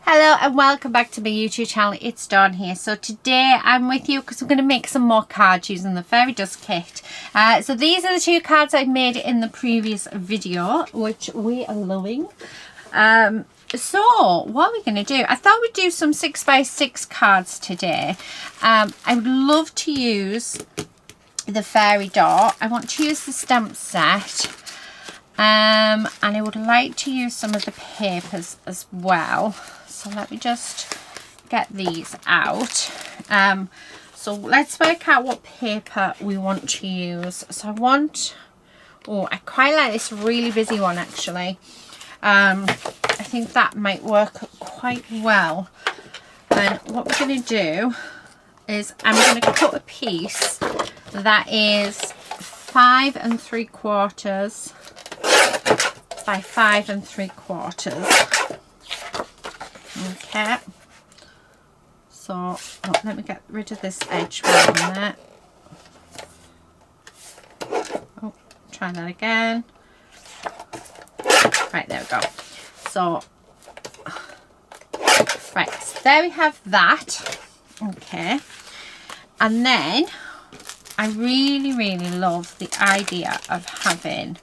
Hello and welcome back to my YouTube channel. It's Dawn here. So today I'm with you because I'm going to make some more cards using the Fairy Dust kit. So these are the two cards I made in the previous video, which we are loving. So what are we going to do? I thought we'd do some 6x6 cards today. I would love to use the fairy dot. I want to use the stamp set. And I would like to use some of the papers as well. So let me just get these out. So let's work out what paper we want to use. So I want, I quite like this really busy one actually. I think that might work quite well. And what we're going to do is I'm going to cut a piece that is 5 3/4 by 5 3/4. Okay, so let me get rid of this edge for a minute. Try that again. Right, there we go. So right, so there we have that. Okay, and then I really love the idea of having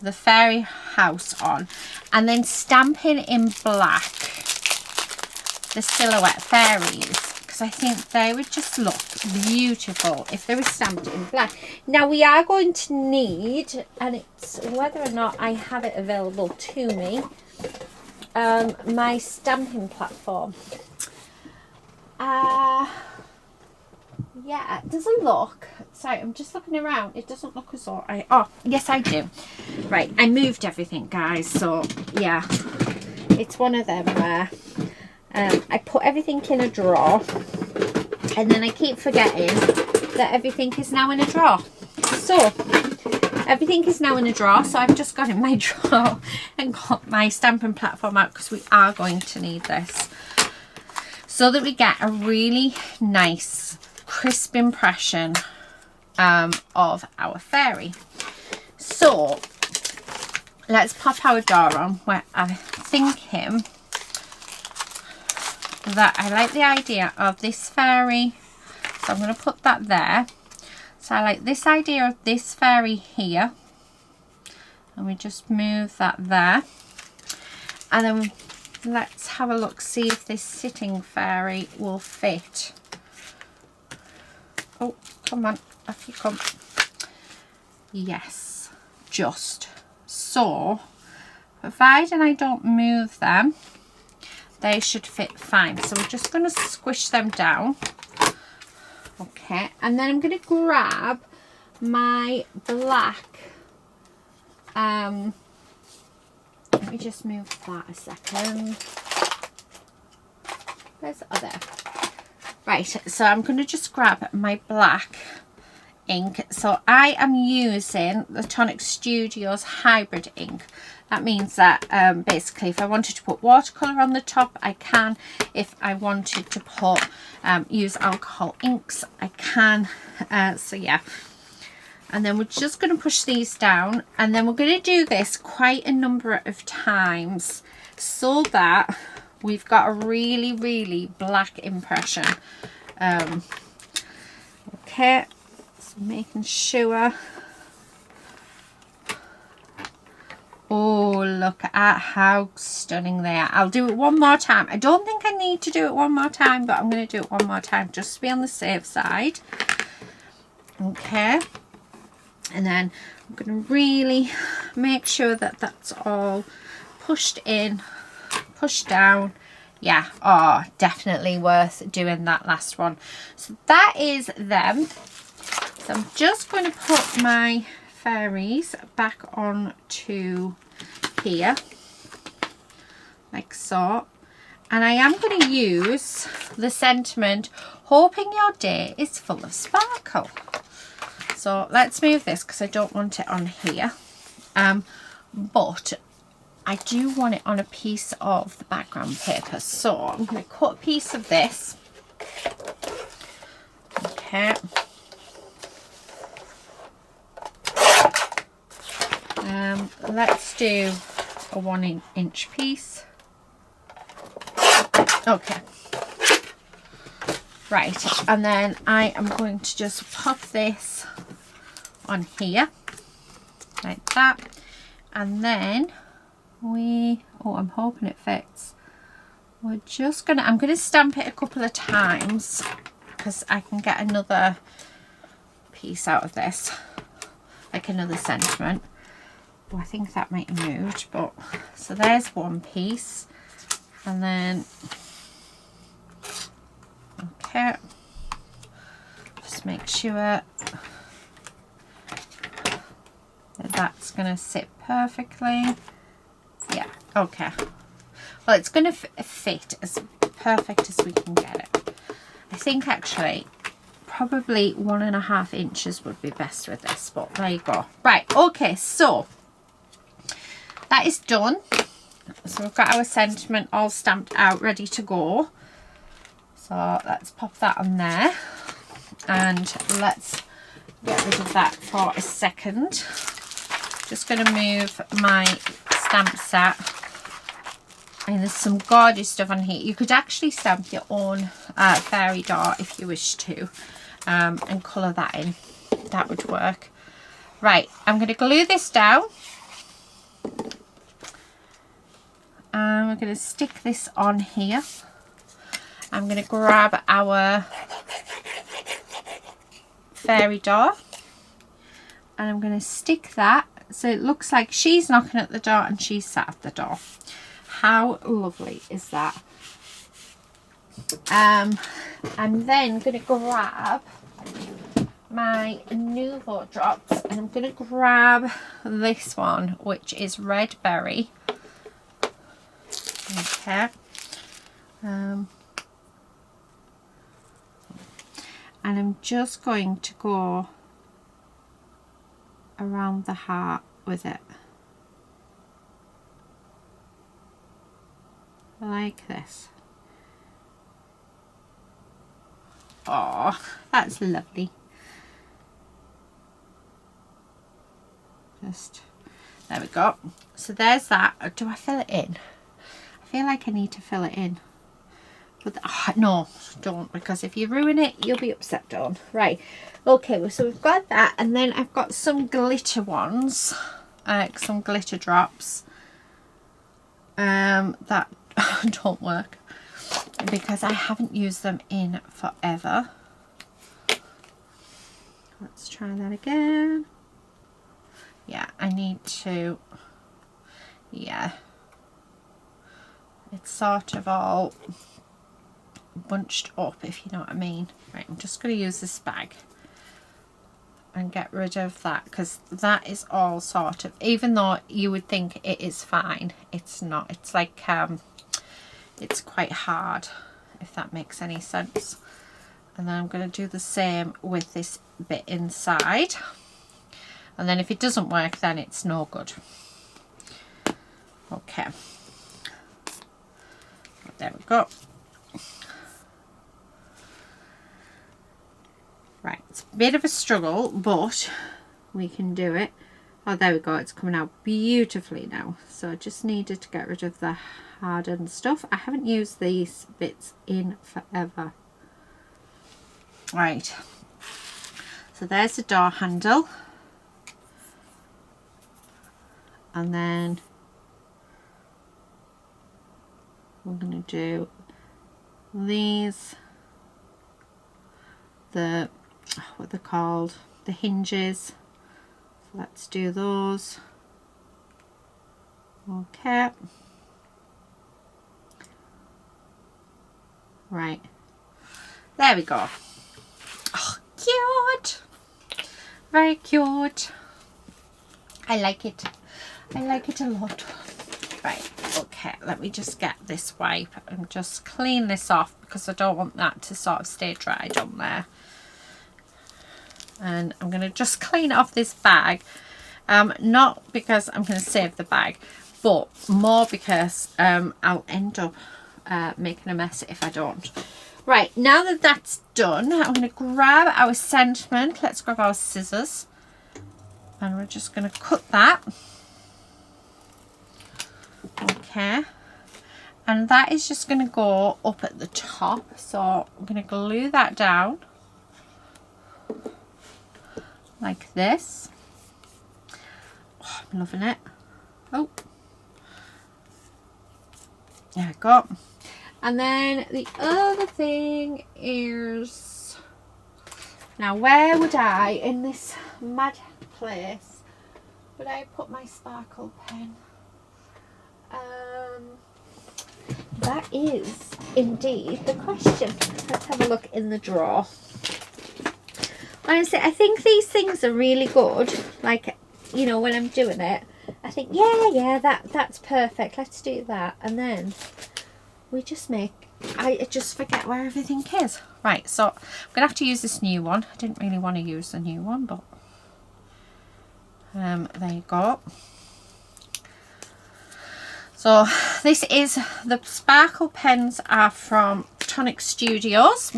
the fairy house on and then stamping in black the silhouette fairies, because I think they would just look beautiful if they were stamped in black. Now we are going to need, and it's whether or not I have it available to me, my stamping platform. Yeah, it doesn't look, sorry, I'm just looking around, it doesn't look as though oh yes I do. Right, I moved everything guys, so yeah, it's one of them where I put everything in a drawer and then I keep forgetting that everything is now in a drawer. So everything is now in a drawer, so I've just got in my drawer and got my stamping platform out because we are going to need this so that we get a really nice crisp impression of our fairy. So let's pop our door on, where I'm thinking that I like the idea of this fairy, so I'm going to put that there. So I like this idea of this fairy here, and we just move that there, and then let's have a look, see if this sitting fairy will fit. Oh, come on, off you come. Yes, just so, providing I don't move them, they should fit fine. So we're just going to squish them down. Okay, and then I'm going to grab my black, let me just move that a second. Where's the other? Right, so I'm going to just grab my black ink. So I am using the Tonic Studios hybrid ink. That means that basically if I wanted to put watercolour on the top, I can. If I wanted to put use alcohol inks, I can. So yeah, and then we're just going to push these down, and then we're going to do this quite a number of times so that we've got a really black impression. Okay, so making sure. Oh, look at how stunning they are. I'll do it one more time. I don't think I need to do it one more time, but I'm going to do it one more time just to be on the safe side. Okay, and then I'm going to really make sure that that's all pushed in, pushed down. Yeah, oh, definitely worth doing that last one. So that is them. So I'm just going to put my fairies back on to here, like so. And I am going to use the sentiment, hoping your day is full of sparkle. So let's move this because I don't want it on here. But I do want it on a piece of the background paper. So I'm going to cut a piece of this. Okay. Let's do a 1 inch piece. Okay. Right, and then I am going to just pop this on here like that, and then I'm hoping it fits. I'm going to stamp it a couple of times because I can get another piece out of this, like another sentiment. Oh, I think that might have moved, but so there's one piece, and then okay, just make sure that that's going to sit perfectly. Yeah, okay. Well, it's going to fit as perfect as we can get it. I think actually probably 1.5 inches would be best with this, but there you go. Right, okay, so that is done. So we've got our sentiment all stamped out, ready to go. So let's pop that on there, and let's get rid of that for a second. Just going to move my stamp set, and there's some gorgeous stuff on here. You could actually stamp your own fairy door if you wish to, and colour that in. That would work. Right, I'm going to glue this down, and we're going to stick this on here. I'm going to grab our fairy door, and I'm going to stick that so it looks like she's knocking at the door and she's sat at the door. How lovely is that? I'm then going to grab my Nuvo drops, and I'm going to grab this one, which is Red Berry. Okay. And I'm just going to go around the heart with it, like this. Oh, that's lovely. Just there we go. So there's that. Do I fill it in? I feel like I need to fill it in, but no, don't, because if you ruin it you'll be upset, Dawn. Right, okay, so we've got that, and then I've got some glitter ones, some glitter drops that don't work because I haven't used them in forever. Let's try that again. Yeah, I need to, yeah, it's sort of all bunched up, if you know what I mean. Right, I'm just going to use this bag and get rid of that, because that is all sort of, even though you would think it is fine, it's not. It's like it's quite hard, if that makes any sense. And then I'm going to do the same with this bit inside, and then if it doesn't work then it's no good. Okay, there we go. Right, it's a bit of a struggle, but we can do it. Oh, there we go, it's coming out beautifully now. So I just needed to get rid of the hardened stuff. I haven't used these bits in forever. Right, so there's the door handle, and then we're going to do these, what they're called, the hinges. So let's do those. Okay, right, there we go. Oh, cute, very cute. I like it. I like it a lot. Right, okay, let me just get this wipe and just clean this off, because I don't want that to sort of stay dried on there. And I'm going to just clean off this bag, not because I'm going to save the bag, but more because I'll end up making a mess if I don't. Right, now that that's done, I'm going to grab our sentiment. Let's grab our scissors, and we're just going to cut that. Okay, And that is just going to go up at the top. So I'm going to glue that down like this. Oh, I'm loving it. Oh, there we go. And then the other thing is, now where would I, in this mad place, would I put my sparkle pen? That is indeed the question. Let's have a look in the drawer. Honestly, I think these things are really good. Like, you know, when I'm doing it, I think, yeah, that's perfect. Let's do that. And then we just I just forget where everything is. Right, so I'm going to have to use this new one. I didn't really want to use the new one, but there you go. So this is, the sparkle pens are from Tonic Studios.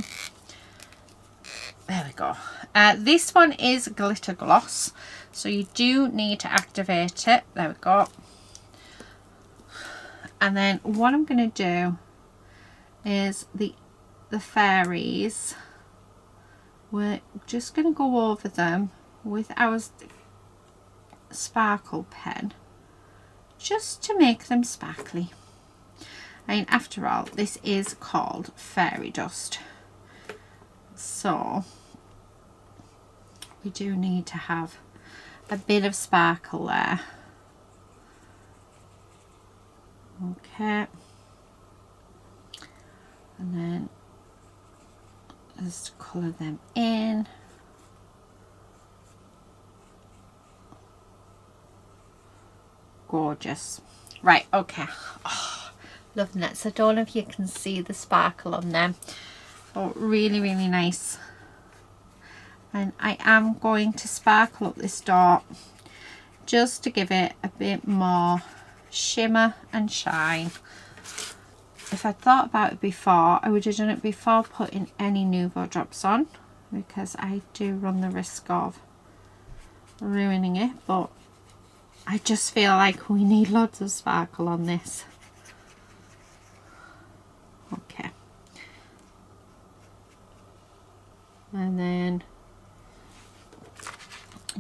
There we go. This one is glitter gloss, so you do need to activate it. There we go. And then what I'm going to do is the fairies. We're just going to go over them with our sparkle pen, just to make them sparkly. I mean, after all, this is called fairy dust, so we do need to have a bit of sparkle there. Okay, and then just colour them in. Gorgeous. Right, okay. Oh, loving it. So I don't know if you can see the sparkle on them. Oh, really, really nice. And I am going to sparkle up this dot just to give it a bit more shimmer and shine. If I'd thought about it before, I would have done it before putting any Nuvo drops on, because I do run the risk of ruining it, but I just feel like we need lots of sparkle on this. Okay. And then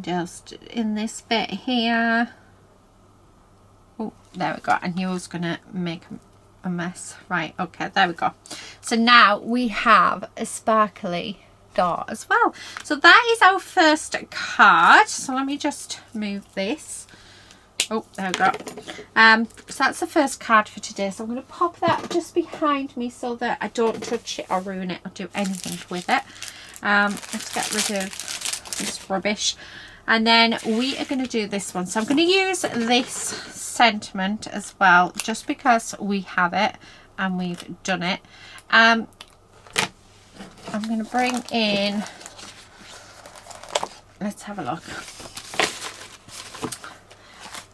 just in this bit here. Oh, there we go. I knew I was going to make a mess. Right, okay, there we go. So now we have a sparkly dot as well. So that is our first card. So let me just move this. Oh, there we go. So that's the first card for today. So I'm going to pop that just behind me so that I don't touch it or ruin it or do anything with it. Let's get rid of this rubbish. And then we are going to do this one. So I'm going to use this sentiment as well, just because we have it and we've done it. I'm going to bring in, let's have a look.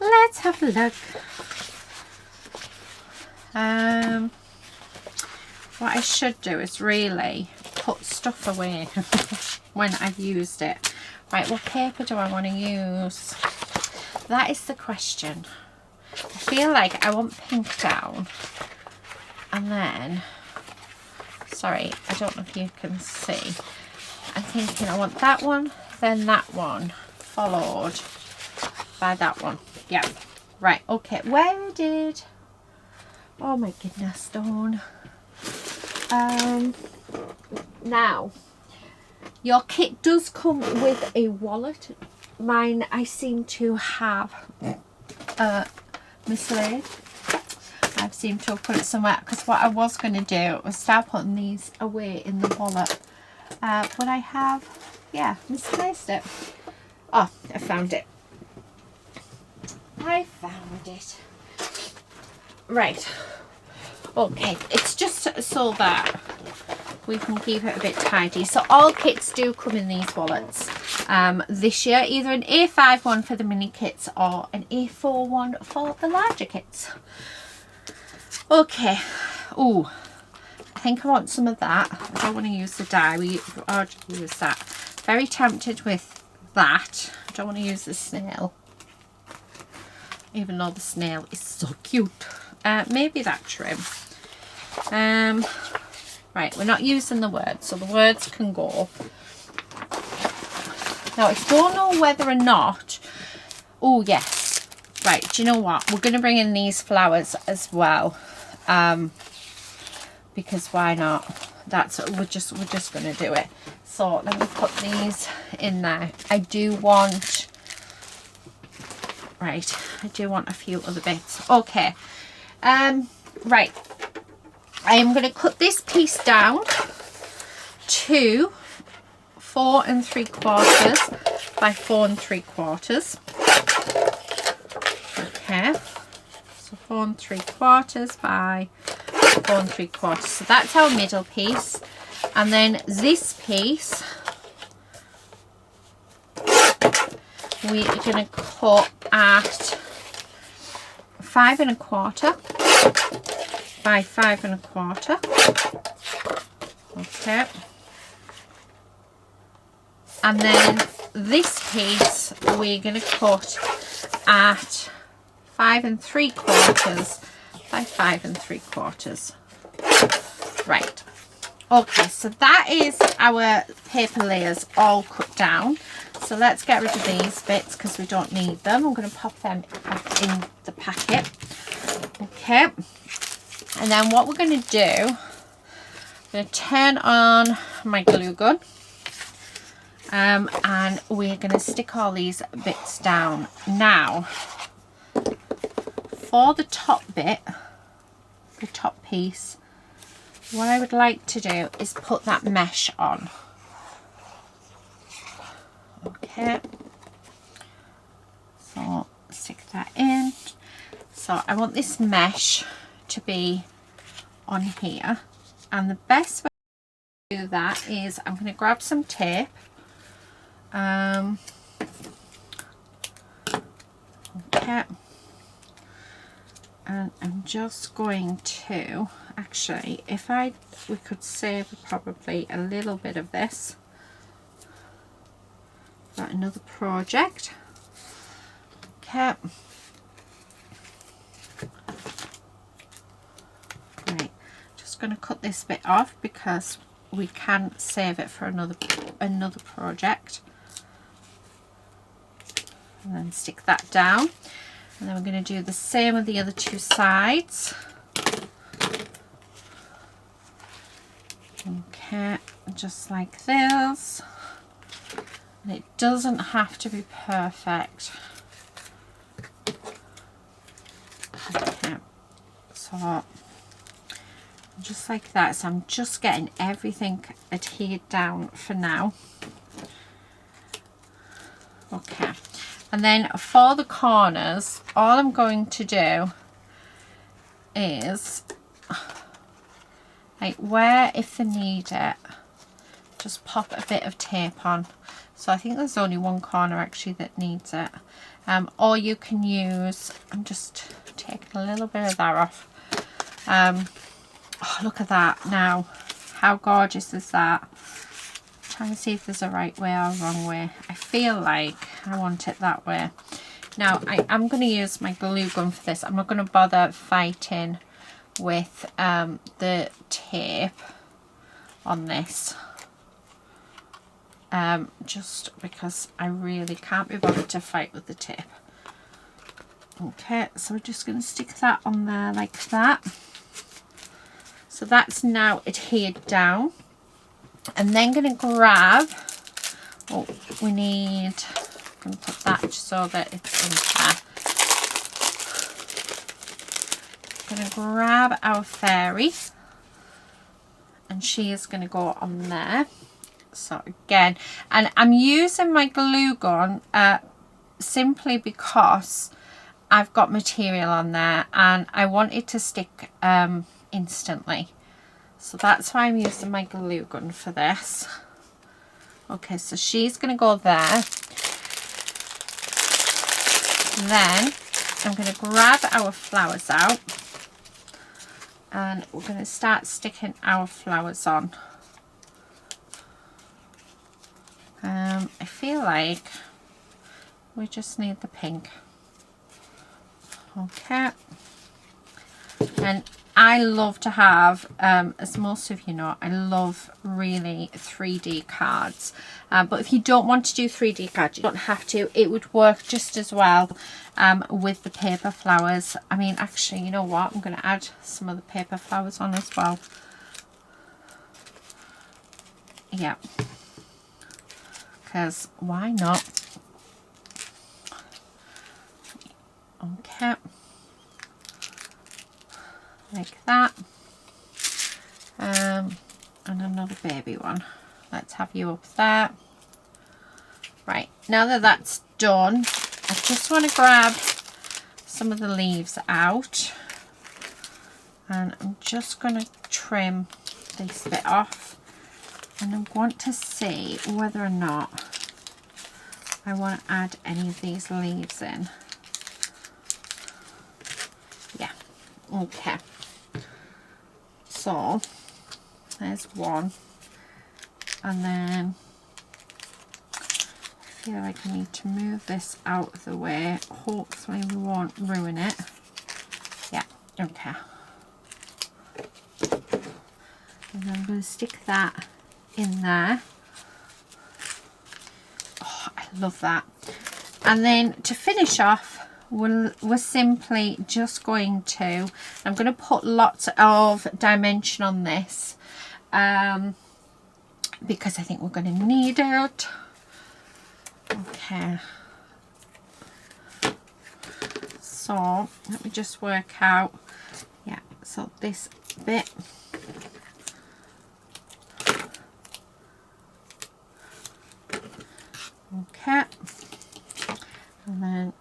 Let's have a look. What I should do is really put stuff away when I've used it. Right, what paper do I want to use? That is the question. I feel like I want pink down, and then, sorry, I don't know if you can see, I'm thinking I want that one, then that one, followed by that one. Yeah, right, okay, where did, oh my goodness, Dawn. Now, your kit does come with a wallet. Mine, I seem to have mislaid. I've seemed to have put it somewhere, because what I was going to do was start putting these away in the wallet. But I have, yeah, misplaced it. Oh, I found it. I found it. Right. Okay, it's just so that we can keep it a bit tidy. So all kits do come in these wallets this year, either an A5 one for the mini kits or an A4 one for the larger kits. Okay. Oh, I think I want some of that. I don't want to use the die. We've already used that. Very tempted with that. I don't want to use the snail, even though the snail is so cute. Maybe that trim. Right, we're not using the words, so the words can go. Now, I don't know whether or not... Oh, yes. Right, do you know what? We're going to bring in these flowers as well. Because why not? We're just going to do it. So, let me put these in there. I do want... Right, I do want a few other bits. Okay. Right. I am going to cut this piece down to 4 3/4 by 4 3/4. Okay, so 4 3/4 by 4 3/4. So that's our middle piece, and then this piece we are going to cut at 5 1/4 by 5 1/4. Okay. And then this piece we're going to cut at 5 3/4 by 5 3/4. Right. Okay, so that is our paper layers all cut down. So let's get rid of these bits because we don't need them. I'm going to pop them back in the packet. Okay. And then what we're going to do, I'm going to turn on my glue gun. And we're going to stick all these bits down. Now, for the top bit, the top piece, what I would like to do is put that mesh on. Okay. So, stick that in. So, I want this mesh to be on here. And the best way to do that is I'm going to grab some tape. Okay, and I'm just going to actually, we could save probably a little bit of this for another project. Okay, right, just going to cut this bit off because we can save it for another project. And then stick that down, and then we're going to do the same with the other two sides. Okay, just like this. And it doesn't have to be perfect. Okay, so just like that. So I'm just getting everything adhered down for now. Okay. And then for the corners, all I'm going to do is, like, where if they need it, just pop a bit of tape on. So I think there's only one corner actually that needs it. Or you can use, I'm just taking a little bit of that off. Oh, look at that now. How gorgeous is that? Trying to see if there's a right way or a wrong way. I feel like I want it that way. Now I'm going to use my glue gun for this. I'm not going to bother fighting with the tape on this. Just because I really can't be bothered to fight with the tape. Okay, so we're just going to stick that on there like that. So that's now adhered down. And then going to grab, oh, we need, I'm going to put that just so that it's in there. Going to grab our fairy, and she is going to go on there. So again, and I'm using my glue gun simply because I've got material on there and I want it to stick instantly. So that's why I'm using my glue gun for this. Okay, so she's going to go there. Then I'm going to grab our flowers out. And we're going to start sticking our flowers on. I feel like we just need the pink. Okay. And I love to have, as most of you know, I love really 3D cards. But if you don't want to do 3D cards, you don't have to. It would work just as well with the paper flowers. I mean, actually, you know what? I'm going to add some of the paper flowers on as well. Yeah. Because why not? Okay. Like that. And another baby one. Let's have you up there. Right, now that that's done, I just want to grab some of the leaves out, and I'm just going to trim this bit off, and I want to see whether or not I want to add any of these leaves in. Yeah, okay. So there's one, and then I feel like I need to move this out of the way. Hopefully we won't ruin it. Yeah, okay. And then I'm going to stick that in there. Oh, I love that. And then to finish off, we're simply just going to, I'm going to put lots of dimension on this because I think we're going to need it. Okay, so let me just work out. Yeah, so this bit, okay, and then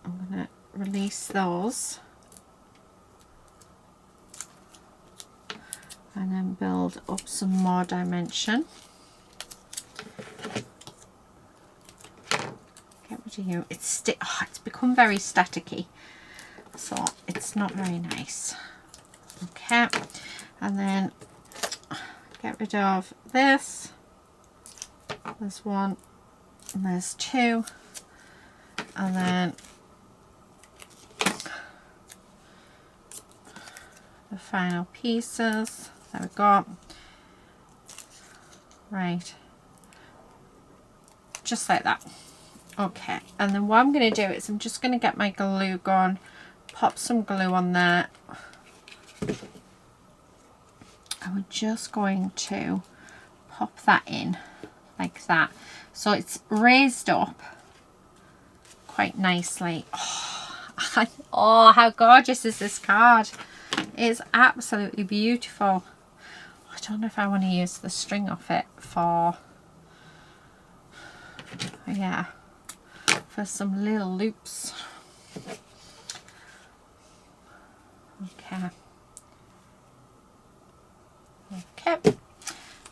I'm going to release those and then build up some more dimension. You, it's become very staticky, so it's not very nice. Okay, and then get rid of this. There's one, and there's two, and then the final pieces. There we go. Right, just like that. Okay, and then what I'm going to do is I'm just going to get my glue gun, pop some glue on there, and we're just going to pop that in like that, so it's raised up quite nicely. Oh, how gorgeous is this card? It's absolutely beautiful. I don't know if I want to use the string off it for, yeah, for some little loops. Okay. Okay.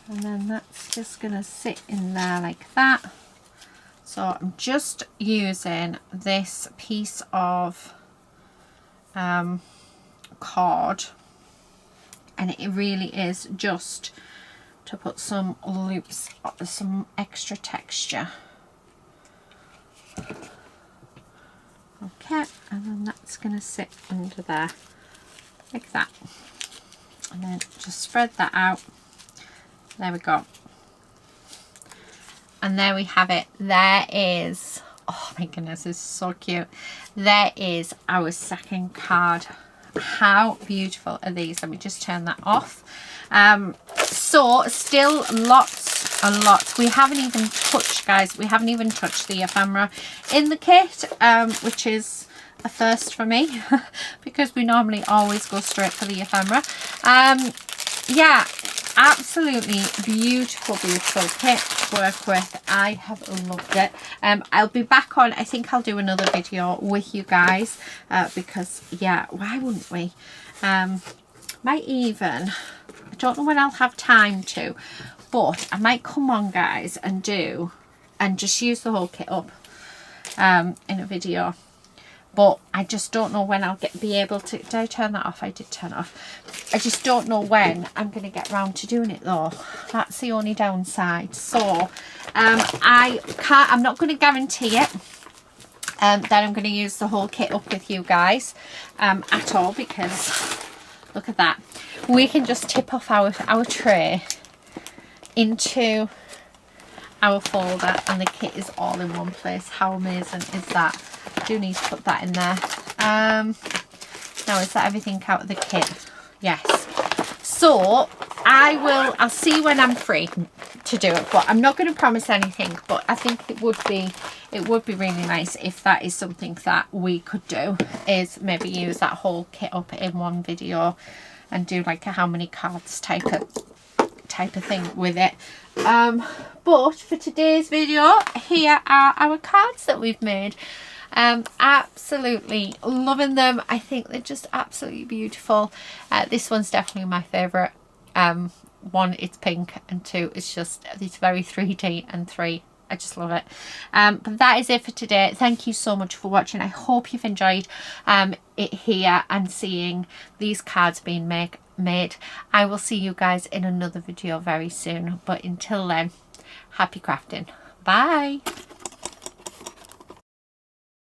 And then that's just going to sit in there like that. So I'm just using this piece of cord, and it really is just to put some loops, some extra texture. Okay, and then that's going to sit under there like that, and then just spread that out. There we go, and there we have it. There is, oh my goodness, it's so cute. There is our second card. How beautiful are these? Let me just turn that off. So still lots and lots. We haven't even touched, guys, we haven't even touched the ephemera in the kit, which is a first for me because we normally always go straight for the ephemera. Yeah, absolutely beautiful kit to work with. I have loved it. I'll be back on, I think I'll do another video with you guys because yeah, why wouldn't we? Might even, I don't know when I'll have time to, but I might come on, guys, and just use the whole kit up in a video. But I just don't know when I'll be able to. Did I turn that off? I did turn it off. I just don't know when I'm going to get round to doing it though. That's the only downside. So I'm not going to guarantee it that I'm going to use the whole kit up with you guys at all, because Look at that. We can just tip off our tray into our folder and the kit is all in one place. How amazing is that? I do need to put that in there. Now, is that everything out of the kit? Yes. So I'll see when I'm free to do it, but I'm not going to promise anything. But I think it would be really nice if that is something that we could do, is maybe use that whole kit up in one video and do like a how many cards type of thing with it. But for today's video, here are our cards that we've made. Absolutely loving them. I think they're just absolutely beautiful. This one's definitely my favourite. One, it's pink, and two, it's very 3D, and three, I just love it. But that is it for today. Thank you so much for watching. I hope you've enjoyed it here and seeing these cards being made. I will see you guys in another video very soon, but until then, happy crafting. Bye.